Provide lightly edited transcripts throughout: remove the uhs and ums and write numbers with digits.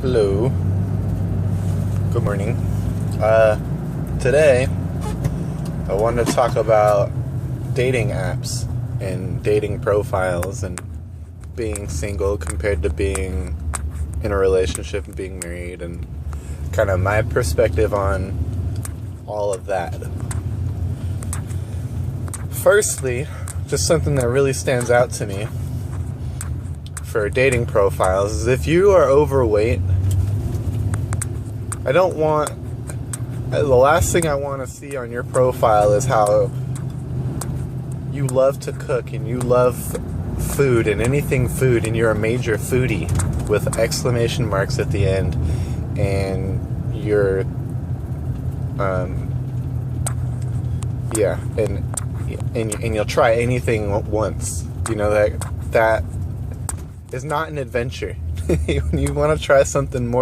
Hello. Good morning. Today I want to talk about dating apps and dating profiles and being single compared to being in a relationship and being married, and kind of my perspective on all of that. Firstly, just something that really stands out to me for dating profiles is if you are overweight, the last thing I want to see on your profile is how you love to cook and you love food and anything food, and you're a major foodie with exclamation marks at the end, and you're and you'll try anything once. You know, that is not an adventure. When you want to try something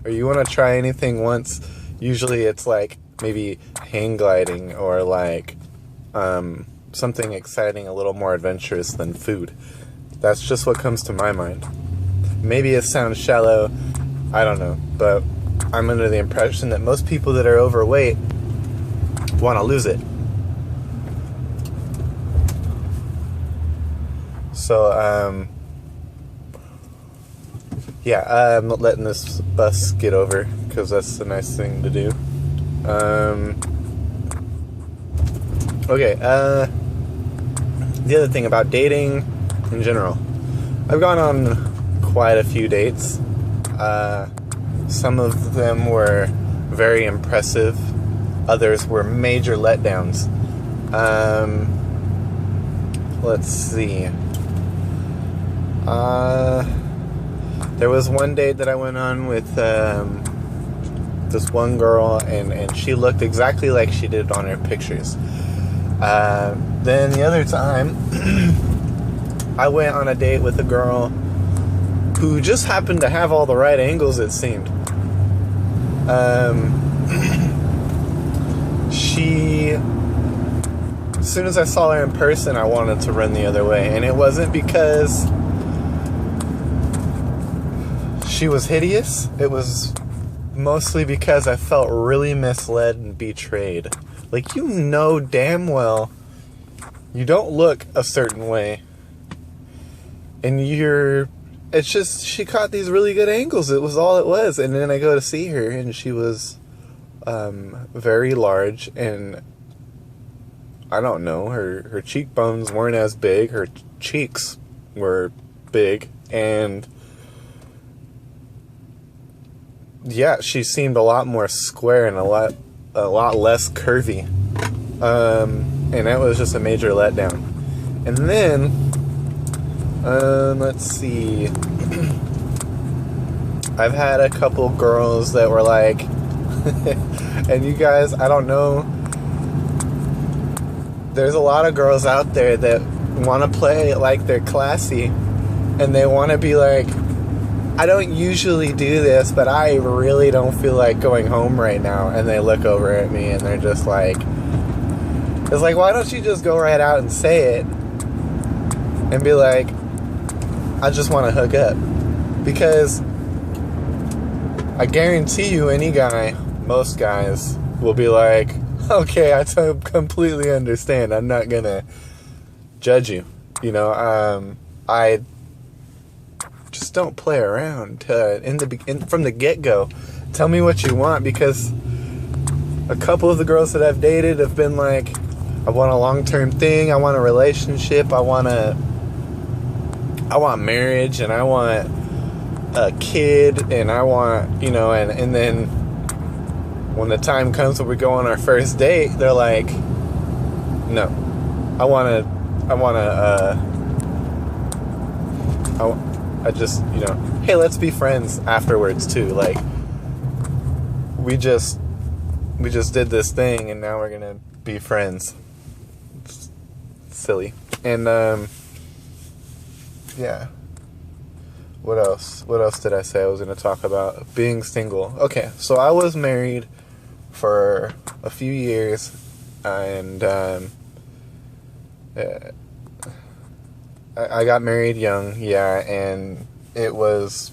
or you want to try anything once, usually it's like maybe hang gliding or like something exciting, a little more adventurous than food. That's just what comes to my mind. Maybe it sounds shallow, I don't know, but I'm under the impression that most people that are overweight want to lose it. So, I'm not letting this bus get over, because that's a nice thing to do. The other thing about dating in general, I've gone on quite a few dates. Some of them were very impressive. Others were major letdowns. Let's see. There was one date that I went on with this one girl, and she looked exactly like she did on her pictures. Then the other time, I went on a date with a girl who just happened to have all the right angles, it seemed. As soon as I saw her in person, I wanted to run the other way, and it wasn't because she was hideous. It was mostly because I felt really misled and betrayed. Like, you know damn well you don't look a certain way, and it's just, she caught these really good angles. It was all it was. And then I go to see her, and she was very large, and I don't know, her cheekbones weren't as big, her cheeks were big, and yeah, she seemed a lot more square and a lot less curvy. And that was just a major letdown. And then, let's see. I've had a couple girls that were like, and you guys, I don't know, there's a lot of girls out there that want to play like they're classy, and they want to be like, I don't usually do this, but I really don't feel like going home right now. And they look over at me and they're just like, it's like, why don't you just go right out and say it and be like, I just want to hook up? Because I guarantee you most guys will be like, okay, I completely understand. I'm not gonna judge you. You know, I just don't play around from the get-go. Tell me what you want, because a couple of the girls that I've dated have been like, I want a long-term thing, I want a relationship, I want marriage, and I want a kid, and I want, and then when the time comes when we go on our first date, they're like, no, hey, let's be friends afterwards too. Like, we just did this thing, and now we're gonna be friends. It's silly. And what else did I say I was gonna talk about? Being single. Okay, so I was married for a few years, and I got married young, and it was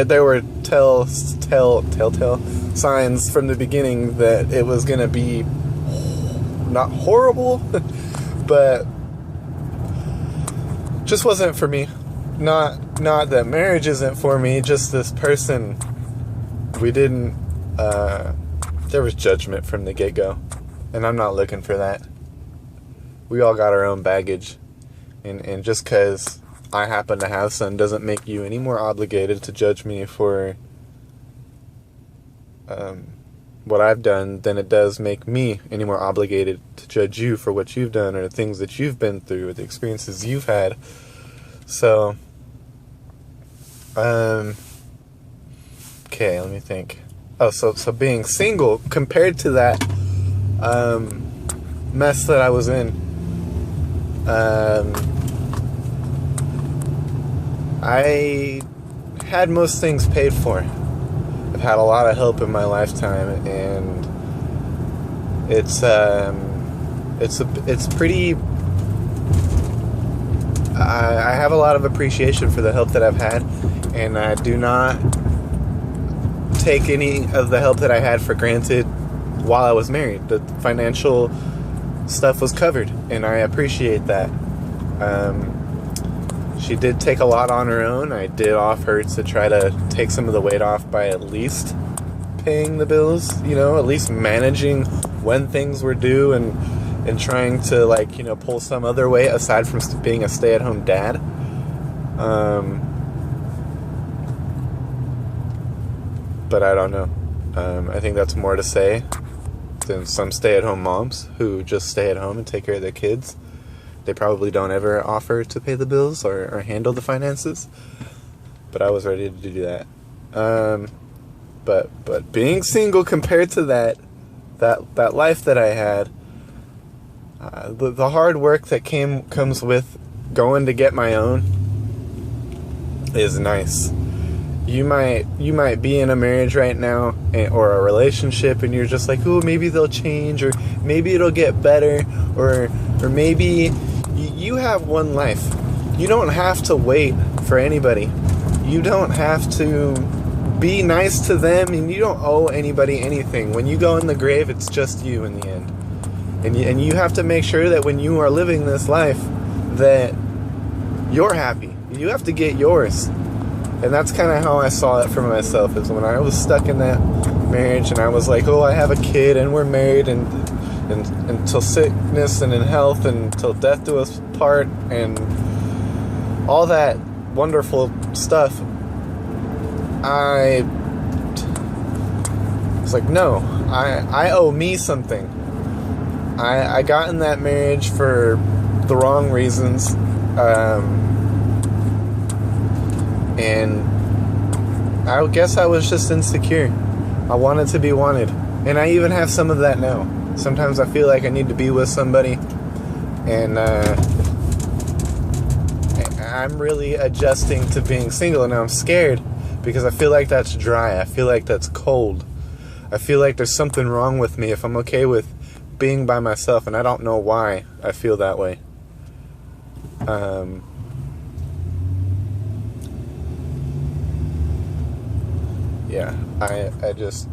there were telltale signs from the beginning that it was gonna be not horrible, but just wasn't for me. Not that marriage isn't for me, just this person. We didn't, there was judgment from the get-go, and I'm not looking for that. We all got our own baggage, and just because I happen to have some doesn't make you any more obligated to judge me for what I've done than it does make me any more obligated to judge you for what you've done or the things that you've been through or the experiences you've had. So, okay, let me think. Oh, so being single compared to that mess that I was in, I had most things paid for. I've had a lot of help in my lifetime, and it's pretty. I have a lot of appreciation for the help that I've had, and I do not take any of the help that I had for granted while I was married. The financial stuff was covered, and I appreciate that. She did take a lot on her own. I did offer to try to take some of the weight off by at least paying the bills, at least managing when things were due and trying to, pull some other way aside from being a stay-at-home dad. But I don't know. I think that's more to say than some stay-at-home moms who just stay at home and take care of their kids. They probably don't ever offer to pay the bills or handle the finances. But I was ready to do that. But being single compared to that life that I had, the hard work that comes with going to get my own is nice. You might be in a marriage right now or a relationship, and you're just like, oh, maybe they'll change, or maybe it'll get better, or maybe you have one life. You don't have to wait for anybody. You don't have to be nice to them, and you don't owe anybody anything. When you go in the grave, it's just you in the end. And you have to make sure that when you are living this life, that you're happy. You have to get yours. And that's kind of how I saw it for myself, is when I was stuck in that marriage and I was like, oh, I have a kid and we're married and until sickness and in health and until death do us part and all that wonderful stuff. I was like, no, I owe me something. I got in that marriage for the wrong reasons. And I guess I was just insecure. I wanted to be wanted. And I even have some of that now. Sometimes I feel like I need to be with somebody. And I'm really adjusting to being single. And I'm scared because I feel like that's dry. I feel like that's cold. I feel like there's something wrong with me if I'm okay with being by myself. And I don't know why I feel that way. Yeah, I just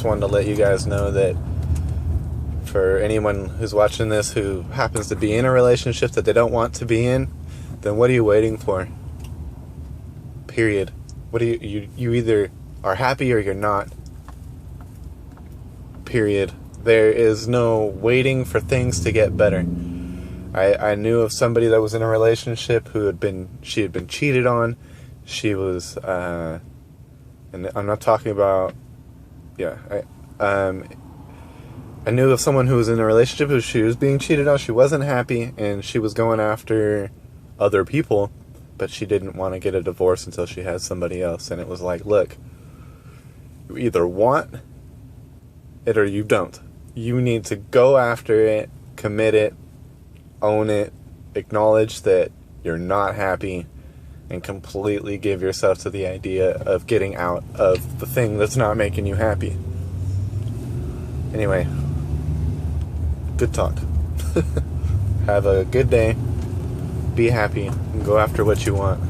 wanted to let you guys know that for anyone who's watching this who happens to be in a relationship that they don't want to be in, then what are you waiting for? Period. What do you either are happy or you're not. Period. There is no waiting for things to get better. I knew of somebody that was in a relationship who she had been cheated on. She was and I'm not talking about, I knew of someone who was in a relationship who she was being cheated on. She wasn't happy, and she was going after other people, but she didn't want to get a divorce until she had somebody else. And it was like, look, you either want it or you don't. You need to go after it, commit it, own it, acknowledge that you're not happy, and completely give yourself to the idea of getting out of the thing that's not making you happy. Anyway, good talk. Have a good day. Be happy and go after what you want.